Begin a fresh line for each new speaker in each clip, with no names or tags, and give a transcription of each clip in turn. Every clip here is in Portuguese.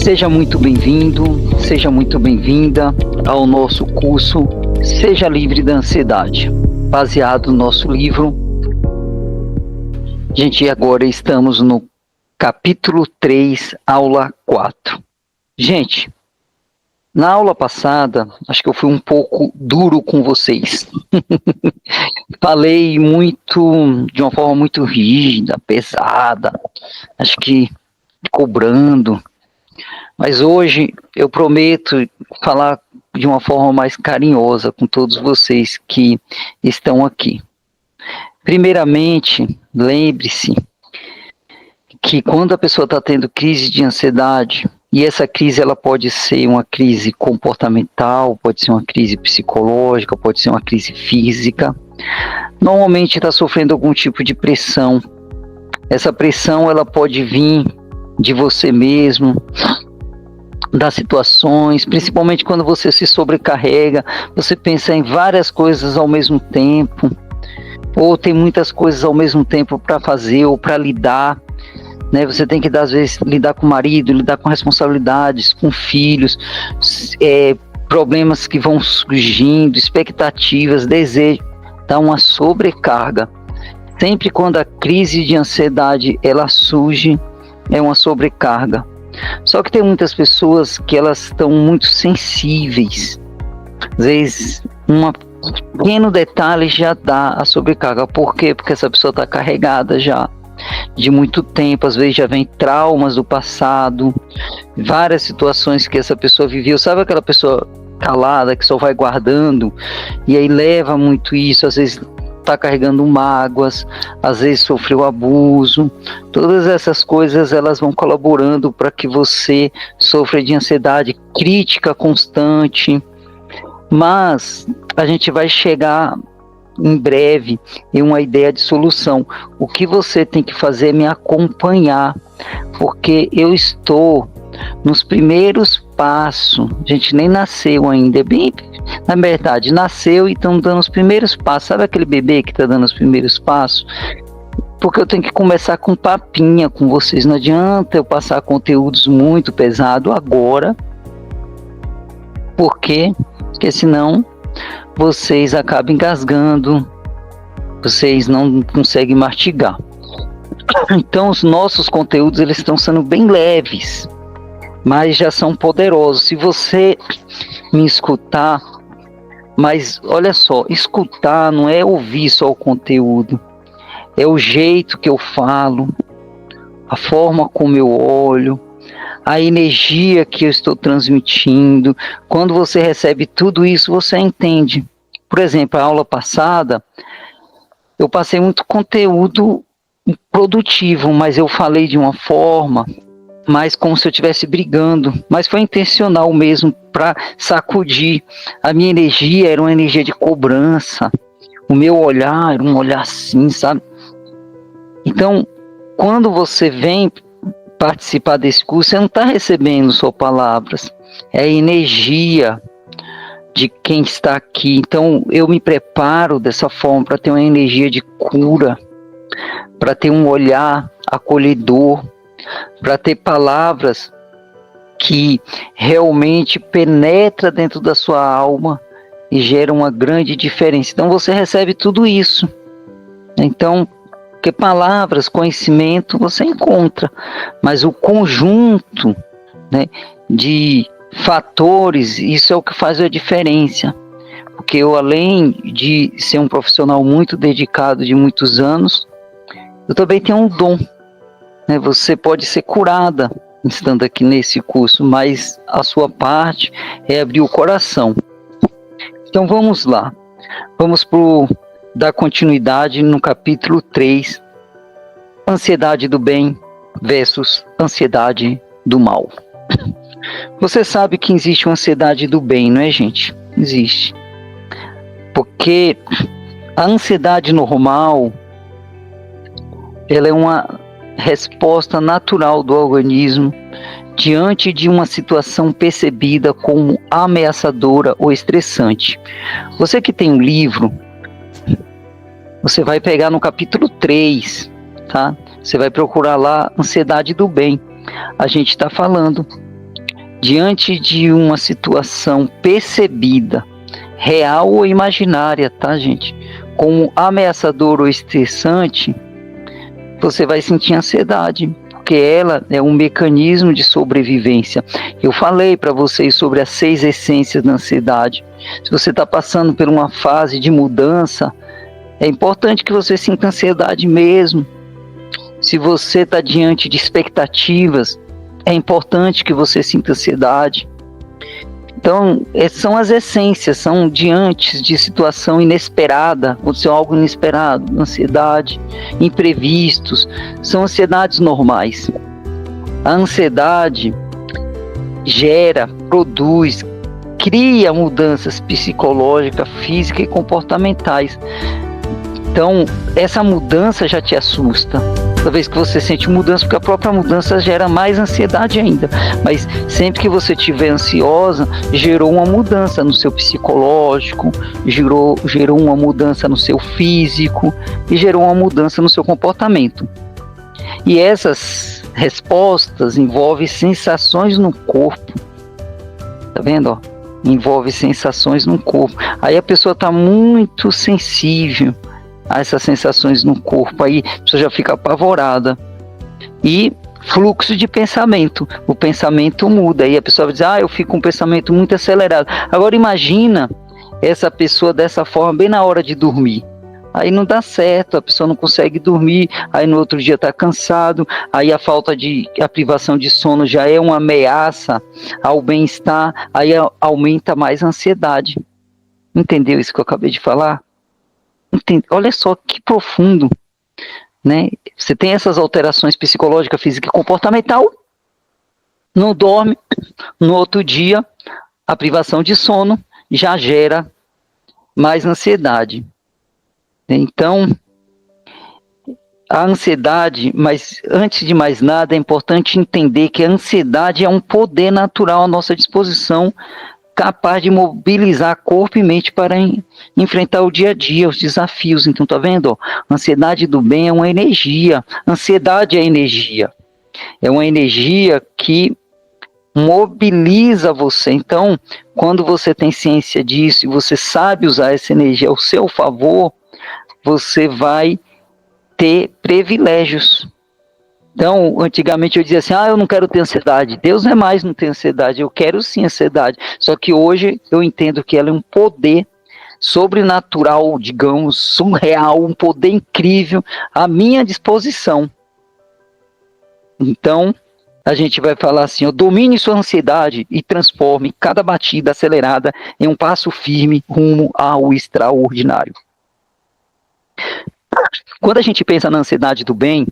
Seja muito bem-vindo, seja muito bem-vinda ao nosso curso Seja Livre da Ansiedade, baseado no nosso livro. Gente, agora estamos no capítulo 3, aula 4. Gente, na aula passada, acho que eu fui um pouco duro com vocês. Falei de uma forma muito rígida, pesada, acho que cobrando. Mas hoje eu prometo falar de uma forma mais carinhosa com todos vocês que estão aqui. Primeiramente, lembre-se que quando a pessoa está tendo crise de ansiedade, e essa crise ela pode ser uma crise comportamental, pode ser uma crise psicológica, pode ser uma crise física, normalmente está sofrendo algum tipo de pressão. Essa pressão ela pode vir de você mesmo, das situações, principalmente quando você se sobrecarrega, você pensa em várias coisas ao mesmo tempo, ou tem muitas coisas ao mesmo tempo para fazer ou para lidar, né? Você tem que, às vezes, lidar com o marido, lidar com responsabilidades, com filhos, problemas que vão surgindo, expectativas, desejos, dá uma sobrecarga. Sempre quando a crise de ansiedade ela surge, é uma sobrecarga. Só que tem muitas pessoas que elas estão muito sensíveis. Às vezes, um pequeno detalhe já dá a sobrecarga. Por quê? Porque essa pessoa está carregada já de muito tempo. Às vezes já vem traumas do passado, várias situações que essa pessoa viveu. Sabe aquela pessoa calada que só vai guardando? E aí leva muito isso, às vezes está carregando mágoas, às vezes sofreu abuso. Todas essas coisas elas vão colaborando para que você sofra de ansiedade, crítica constante. Mas a gente vai chegar em breve em uma ideia de solução. O que você tem que fazer é me acompanhar, porque eu estou nos primeiros passos. A gente nem nasceu ainda, na verdade, nasceu e estão dando os primeiros passos. Sabe aquele bebê que está dando os primeiros passos? Porque eu tenho que começar com papinha com vocês. Não adianta eu passar conteúdos muito pesados agora. Por quê? Porque senão vocês acabam engasgando, vocês não conseguem mastigar. Então os nossos conteúdos eles estão sendo bem leves, mas já são poderosos. Se você me escutar, mas olha só, escutar não é ouvir só o conteúdo, é o jeito que eu falo, a forma como eu olho, a energia que eu estou transmitindo. Quando você recebe tudo isso, você entende. Por exemplo, a aula passada, eu passei muito conteúdo produtivo, mas eu falei de uma forma mas como se eu estivesse brigando, mas foi intencional mesmo, para sacudir. A minha energia era uma energia de cobrança, o meu olhar era um olhar assim, sabe? Então, quando você vem participar desse curso, você não está recebendo só palavras, é a energia de quem está aqui. Então, eu me preparo dessa forma para ter uma energia de cura, para ter um olhar acolhedor, para ter palavras que realmente penetra dentro da sua alma e gera uma grande diferença. Então você recebe tudo isso. Então, porque palavras, conhecimento você encontra, mas o conjunto, né, de fatores, isso é o que faz a diferença. Porque eu, além de ser um profissional muito dedicado de muitos anos, eu também tenho um dom. Você pode ser curada estando aqui nesse curso, mas a sua parte é abrir o coração. Então vamos lá, vamos dar continuidade no capítulo 3, ansiedade do bem versus ansiedade do mal. Você sabe que existe uma ansiedade do bem, não é, gente? Existe. Porque a ansiedade normal, ela é uma resposta natural do organismo diante de uma situação percebida como ameaçadora ou estressante. Você que tem um livro, você vai pegar no capítulo 3, tá? Você vai procurar lá ansiedade do bem. A gente está falando diante de uma situação percebida, real ou imaginária, tá, gente? Como ameaçador ou estressante, você vai sentir ansiedade, porque ela é um mecanismo de sobrevivência. Eu falei para vocês sobre as 6 essências da ansiedade. Se você está passando por uma fase de mudança, é importante que você sinta ansiedade mesmo. Se você está diante de expectativas, é importante que você sinta ansiedade. Então, são as essências, são diante de situação inesperada, aconteceu algo inesperado, ansiedade, imprevistos, são ansiedades normais. A ansiedade gera, produz, cria mudanças psicológicas, físicas e comportamentais. Então, essa mudança já te assusta. Toda vez que você sente mudança, porque a própria mudança gera mais ansiedade ainda. Mas sempre que você estiver ansiosa, gerou uma mudança no seu psicológico, gerou uma mudança no seu físico e gerou uma mudança no seu comportamento. E essas respostas envolvem sensações no corpo. Tá vendo? Ó? Envolve sensações no corpo. Aí a pessoa está muito sensível a essas sensações no corpo, aí a pessoa já fica apavorada. E fluxo de pensamento, o pensamento muda, aí a pessoa vai dizer, eu fico com um pensamento muito acelerado. Agora imagina essa pessoa dessa forma bem na hora de dormir. Aí não dá certo, a pessoa não consegue dormir, aí no outro dia está cansado, aí a privação de sono já é uma ameaça ao bem-estar, aí aumenta mais a ansiedade. Entendeu isso que eu acabei de falar? Olha só que profundo, né? Você tem essas alterações psicológicas, física e comportamental, não dorme, no outro dia a privação de sono já gera mais ansiedade. Então, a ansiedade, mas antes de mais nada é importante entender que a ansiedade é um poder natural à nossa disposição, capaz de mobilizar corpo e mente para enfrentar o dia a dia, os desafios. Então, tá vendo? Ó, a ansiedade do bem é uma energia. Ansiedade é energia. É uma energia que mobiliza você. Então, quando você tem ciência disso e você sabe usar essa energia ao seu favor, você vai ter privilégios. Então, antigamente eu dizia assim, eu não quero ter ansiedade. Deus não é mais não ter ansiedade, eu quero sim ansiedade. Só que hoje eu entendo que ela é um poder sobrenatural, digamos, surreal, um poder incrível à minha disposição. Então, a gente vai falar assim, domine sua ansiedade e transforme cada batida acelerada em um passo firme rumo ao extraordinário. Quando a gente pensa na ansiedade do bem,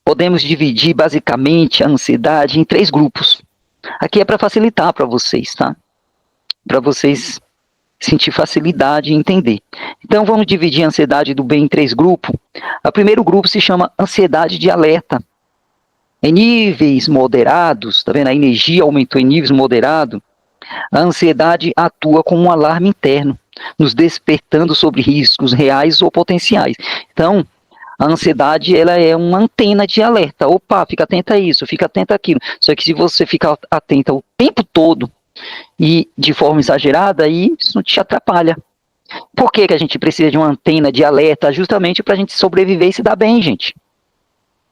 podemos dividir basicamente a ansiedade em 3 grupos. Aqui é para facilitar para vocês, tá? Para vocês sentir facilidade e entender. Então vamos dividir a ansiedade do bem em 3 grupos. O primeiro grupo se chama ansiedade de alerta. Em níveis moderados, tá vendo? A energia aumentou em níveis moderados. A ansiedade atua como um alarme interno, nos despertando sobre riscos reais ou potenciais. Então, a ansiedade, ela é uma antena de alerta. Opa, fica atenta a isso, fica atenta àquilo. Só que se você ficar atenta o tempo todo e de forma exagerada, aí isso te atrapalha. Por que a gente precisa de uma antena de alerta? Justamente para a gente sobreviver e se dar bem, gente.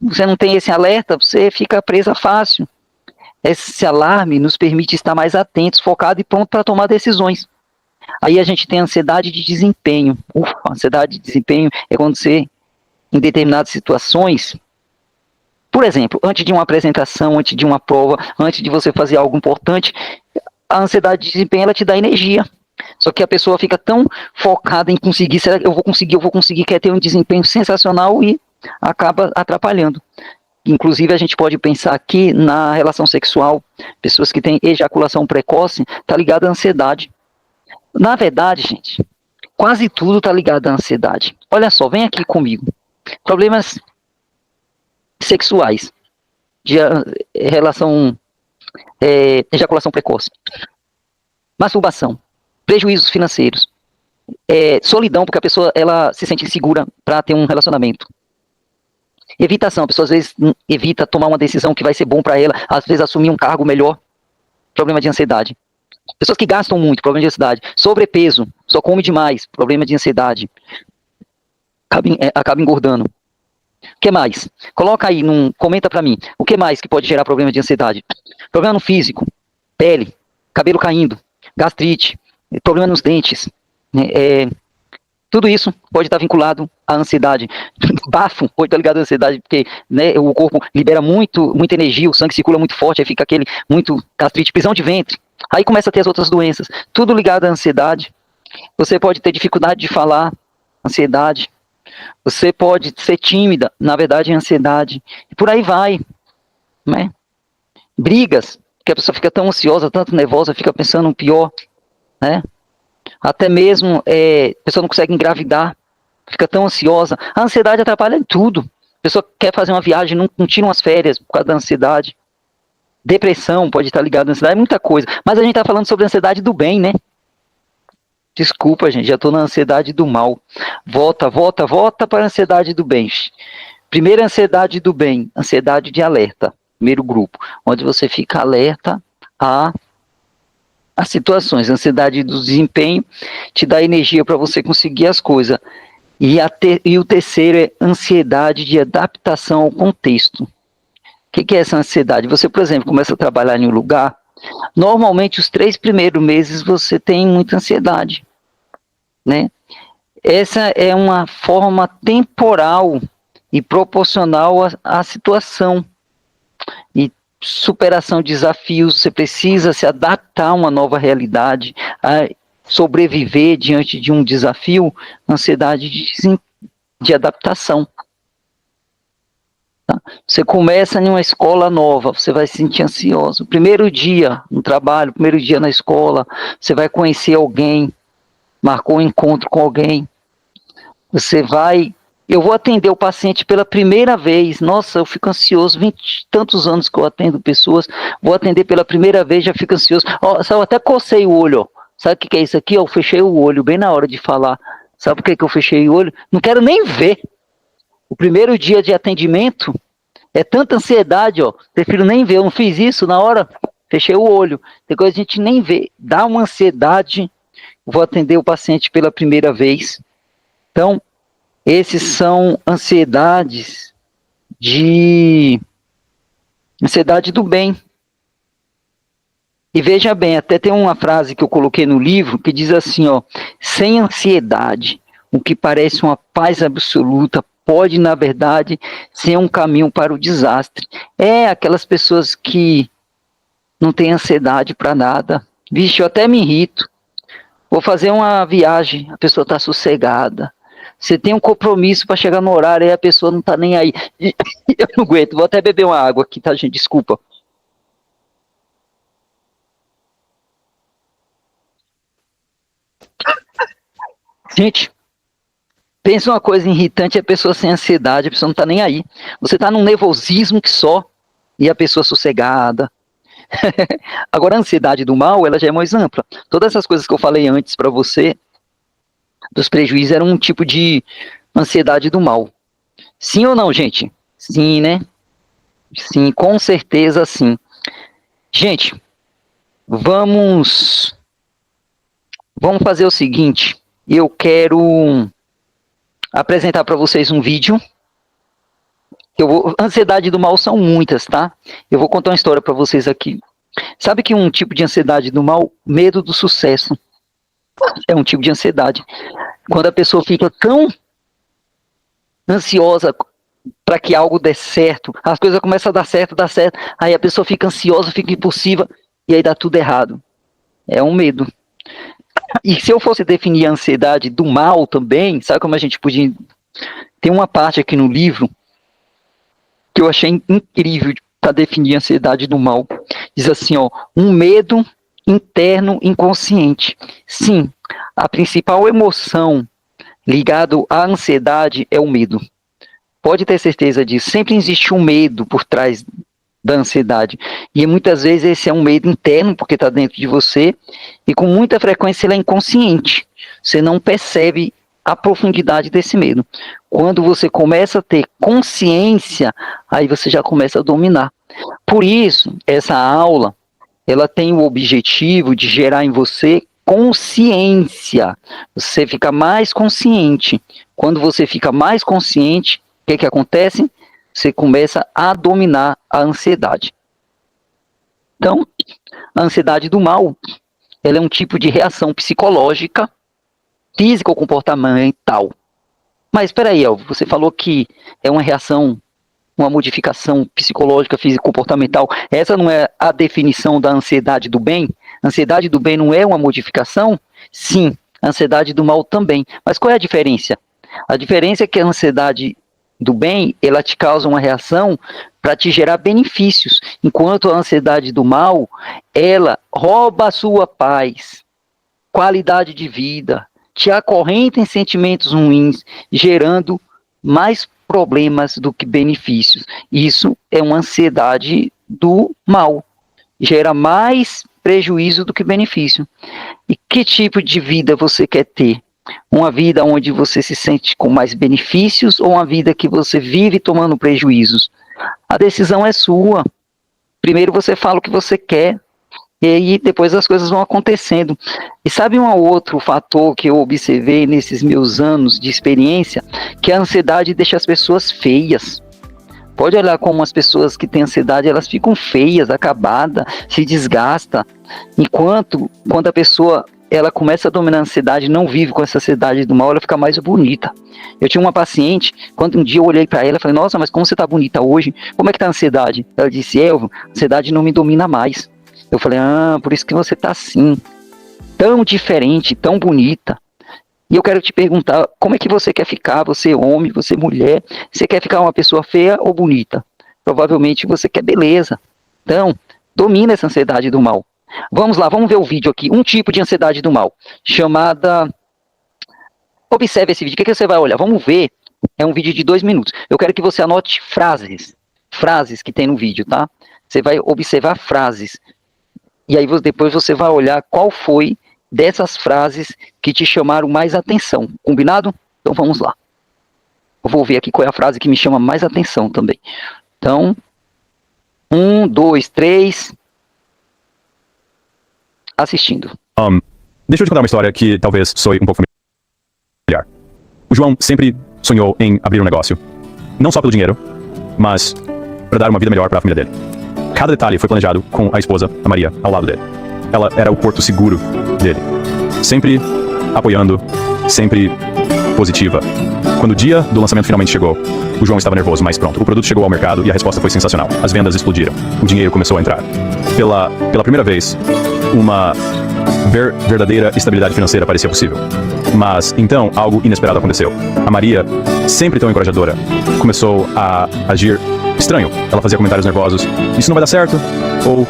Você não tem esse alerta, você fica presa fácil. Esse alarme nos permite estar mais atentos, focados e prontos para tomar decisões. Aí a gente tem a ansiedade de desempenho. A ansiedade de desempenho é quando você, em determinadas situações, por exemplo, antes de uma apresentação, antes de uma prova, antes de você fazer algo importante, a ansiedade de desempenho, ela te dá energia. Só que a pessoa fica tão focada em conseguir, será que eu vou conseguir, quer ter um desempenho sensacional e acaba atrapalhando. Inclusive, a gente pode pensar aqui na relação sexual, pessoas que têm ejaculação precoce, está ligado à ansiedade. Na verdade, gente, quase tudo está ligado à ansiedade. Olha só, vem aqui comigo. Problemas sexuais, de relação, ejaculação precoce, masturbação, prejuízos financeiros, solidão, porque a pessoa ela se sente insegura para ter um relacionamento. Evitação, a pessoa às vezes evita tomar uma decisão que vai ser bom para ela, às vezes assumir um cargo melhor. problema de ansiedade. Pessoas que gastam muito, problema de ansiedade. Sobrepeso, só come demais, problema de ansiedade. Acaba engordando. O que mais? Coloca aí, comenta pra mim. O que mais que pode gerar problema de ansiedade? Problema no físico, pele, cabelo caindo, gastrite, problema nos dentes. Tudo isso pode estar vinculado à ansiedade. Bafo pode estar ligado à ansiedade, porque né, o corpo libera muita energia, o sangue circula muito forte, aí fica muito gastrite, prisão de ventre. Aí começa a ter as outras doenças. Tudo ligado à ansiedade. Você pode ter dificuldade de falar, ansiedade. Você pode ser tímida, na verdade é ansiedade. E por aí vai. Né? Brigas, que a pessoa fica tão ansiosa, tanto nervosa, fica pensando no pior. Né? Até mesmo a pessoa não consegue engravidar, fica tão ansiosa. A ansiedade atrapalha em tudo. A pessoa quer fazer uma viagem, não tira umas férias por causa da ansiedade. Depressão pode estar ligada à ansiedade, muita coisa. Mas a gente está falando sobre a ansiedade do bem, né? Desculpa, gente, já estou na ansiedade do mal. Volta para a ansiedade do bem. Primeira ansiedade do bem, ansiedade de alerta. Primeiro grupo, onde você fica alerta a situações. Ansiedade do desempenho te dá energia para você conseguir as coisas. E o terceiro é ansiedade de adaptação ao contexto. O que é essa ansiedade? Você, por exemplo, começa a trabalhar em um lugar, normalmente os 3 primeiros meses você tem muita ansiedade, né? Essa é uma forma temporal e proporcional à situação. E superação de desafios, você precisa se adaptar a uma nova realidade, a sobreviver diante de um desafio, ansiedade de adaptação. Você começa em uma escola nova, você vai se sentir ansioso. Primeiro dia no trabalho, primeiro dia na escola, você vai conhecer alguém, marcou um encontro com alguém. Eu vou atender o paciente pela primeira vez. Nossa, eu fico ansioso, 20 e tantos anos que eu atendo pessoas, vou atender pela primeira vez, já fico ansioso. Eu até cocei o olho, ó. Sabe o que é isso aqui? Eu fechei o olho bem na hora de falar. Sabe por que eu fechei o olho? Não quero nem ver. O primeiro dia de atendimento é tanta ansiedade, ó. Prefiro nem ver. Eu não fiz isso na hora, fechei o olho. Depois a gente nem vê. Dá uma ansiedade. Vou atender o paciente pela primeira vez. Então, esses são ansiedades do bem. E veja bem, até tem uma frase que eu coloquei no livro que diz assim, ó: sem ansiedade, o que parece uma paz absoluta pode, na verdade, ser um caminho para o desastre. Aquelas pessoas que não têm ansiedade para nada. Vixe, eu até me irrito. Vou fazer uma viagem, a pessoa está sossegada. Você tem um compromisso para chegar no horário e a pessoa não está nem aí. Eu não aguento, vou até beber uma água aqui, tá, gente? Desculpa. Gente, pensa uma coisa irritante, a pessoa sem ansiedade, a pessoa não está nem aí. Você está num nervosismo que só, e a pessoa sossegada. Agora, a ansiedade do mal, ela já é mais ampla. Todas essas coisas que eu falei antes para você, dos prejuízos, eram um tipo de ansiedade do mal. Sim ou não, gente? Sim, né? Sim, com certeza sim. Gente, vamos fazer o seguinte. Eu quero apresentar para vocês um vídeo. Ansiedade do mal são muitas, tá? Eu vou contar uma história para vocês aqui. Sabe que um tipo de ansiedade do mal, medo do sucesso, é um tipo de ansiedade. Quando a pessoa fica tão ansiosa para que algo dê certo, as coisas começam a dar certo, aí a pessoa fica ansiosa, fica impulsiva, e aí dá tudo errado. É um medo. E se eu fosse definir a ansiedade do mal também, sabe como a gente podia... Tem uma parte aqui no livro que eu achei incrível para definir a ansiedade do mal. Diz assim, ó: um medo interno inconsciente. Sim, a principal emoção ligada à ansiedade é o medo. Pode ter certeza disso. Sempre existe um medo por trás da ansiedade. E muitas vezes esse é um medo interno, porque está dentro de você, e com muita frequência ele é inconsciente. Você não percebe a profundidade desse medo. Quando você começa a ter consciência, aí você já começa a dominar. Por isso, essa aula ela tem o objetivo de gerar em você consciência. Você fica mais consciente. Quando você fica mais consciente, o que acontece? Você começa a dominar a ansiedade. Então, a ansiedade do mal, ela é um tipo de reação psicológica, física ou comportamental. Mas espera aí, Elvio, você falou que é uma reação, uma modificação psicológica, física, comportamental. Essa não é a definição da ansiedade do bem? A ansiedade do bem não é uma modificação? Sim, a ansiedade do mal também. Mas qual é a diferença? A diferença é que a ansiedade do bem, ela te causa uma reação para te gerar benefícios, enquanto a ansiedade do mal, ela rouba a sua paz, qualidade de vida, te acorrenta em sentimentos ruins, gerando mais problemas do que benefícios. Isso é uma ansiedade do mal. Gera mais prejuízo do que benefício. E que tipo de vida você quer ter? Uma vida onde você se sente com mais benefícios ou uma vida que você vive tomando prejuízos? A decisão é sua. Primeiro você fala o que você quer, e aí depois as coisas vão acontecendo. E sabe um outro fator que eu observei nesses meus anos de experiência? Que a ansiedade deixa as pessoas feias. Pode olhar como as pessoas que têm ansiedade, elas ficam feias, acabadas, se desgastam. Enquanto, quando a pessoa ela começa a dominar a ansiedade, não vive com essa ansiedade do mal, ela fica mais bonita. Eu tinha uma paciente, quando um dia eu olhei para ela e falei, nossa, mas como você tá bonita hoje? Como é que tá a ansiedade? Ela disse, Elvio, a ansiedade não me domina mais. Eu falei, por isso que você tá assim, tão diferente, tão bonita. E eu quero te perguntar, como é que você quer ficar? Você homem, você mulher, você quer ficar uma pessoa feia ou bonita? Provavelmente você quer beleza. Então, domina essa ansiedade do mal. Vamos lá, vamos ver o vídeo aqui. Um tipo de ansiedade do mal, chamada... Observe esse vídeo, o que você vai olhar? Vamos ver, é um vídeo de 2 minutos. Eu quero que você anote frases que tem no vídeo, tá? Você vai observar frases. E aí depois você vai olhar qual foi dessas frases que te chamaram mais atenção. Combinado? Então vamos lá. Eu vou ver aqui qual é a frase que me chama mais atenção também. Então, 1, 2, 3... assistindo.
Deixa eu te contar uma história que talvez soe um pouco familiar. O João sempre sonhou em abrir um negócio. Não só pelo dinheiro, mas para dar uma vida melhor para a família dele. Cada detalhe foi planejado com a esposa, a Maria, ao lado dele. Ela era o porto seguro dele. Sempre apoiando, sempre positiva. Quando o dia do lançamento finalmente chegou, o João estava nervoso, mas pronto. O produto chegou ao mercado e a resposta foi sensacional. As vendas explodiram. O dinheiro começou a entrar. Pela primeira vez, uma verdadeira estabilidade financeira parecia possível. Mas então algo inesperado aconteceu. A Maria, sempre tão encorajadora, começou a agir estranho. Ela fazia comentários nervosos. Isso não vai dar certo? Ou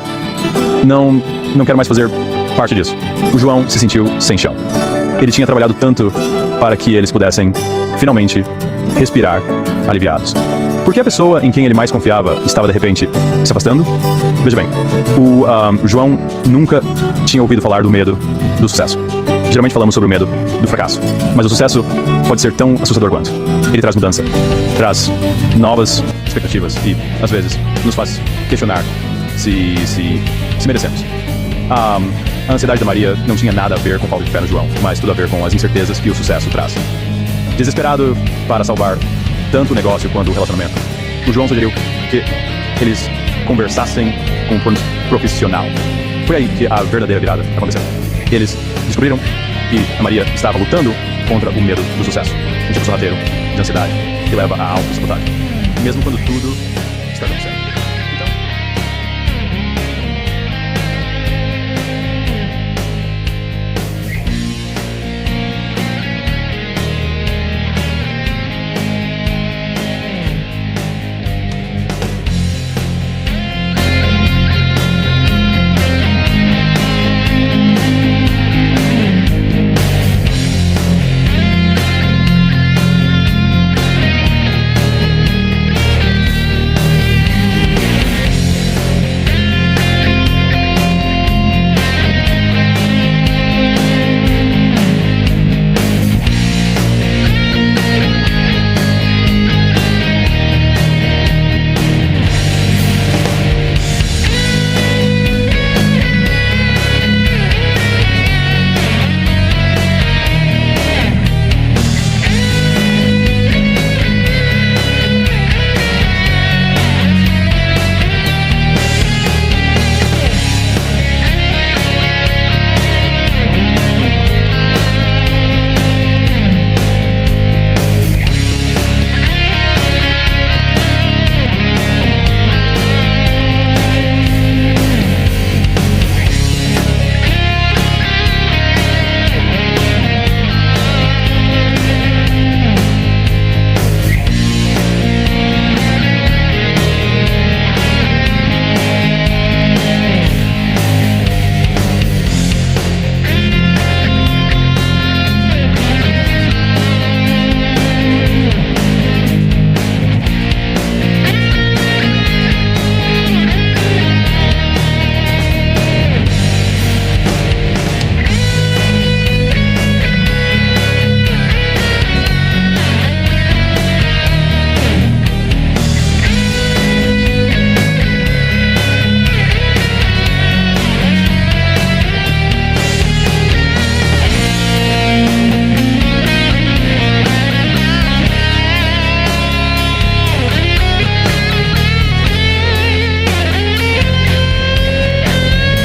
não quero mais fazer parte disso. O João se sentiu sem chão. Ele tinha trabalhado tanto para que eles pudessem finalmente respirar aliviados. Por que a pessoa em quem ele mais confiava estava de repente se afastando? Veja bem, o João nunca tinha ouvido falar do medo do sucesso. Geralmente falamos sobre o medo do fracasso, mas o sucesso pode ser tão assustador quanto. Ele traz mudança, traz novas expectativas e, às vezes, nos faz questionar se merecemos. A ansiedade da Maria não tinha nada a ver com falta de fé no João, mas tudo a ver com as incertezas que o sucesso traz. Desesperado para salvar tanto o negócio quanto o relacionamento, o João sugeriu que eles conversassem com um profissional. Foi aí que a verdadeira virada aconteceu. Eles descobriram que a Maria estava lutando contra o medo do sucesso, um tipo sorrateiro de ansiedade que leva à autossabotagem, mesmo quando tudo está dando certo.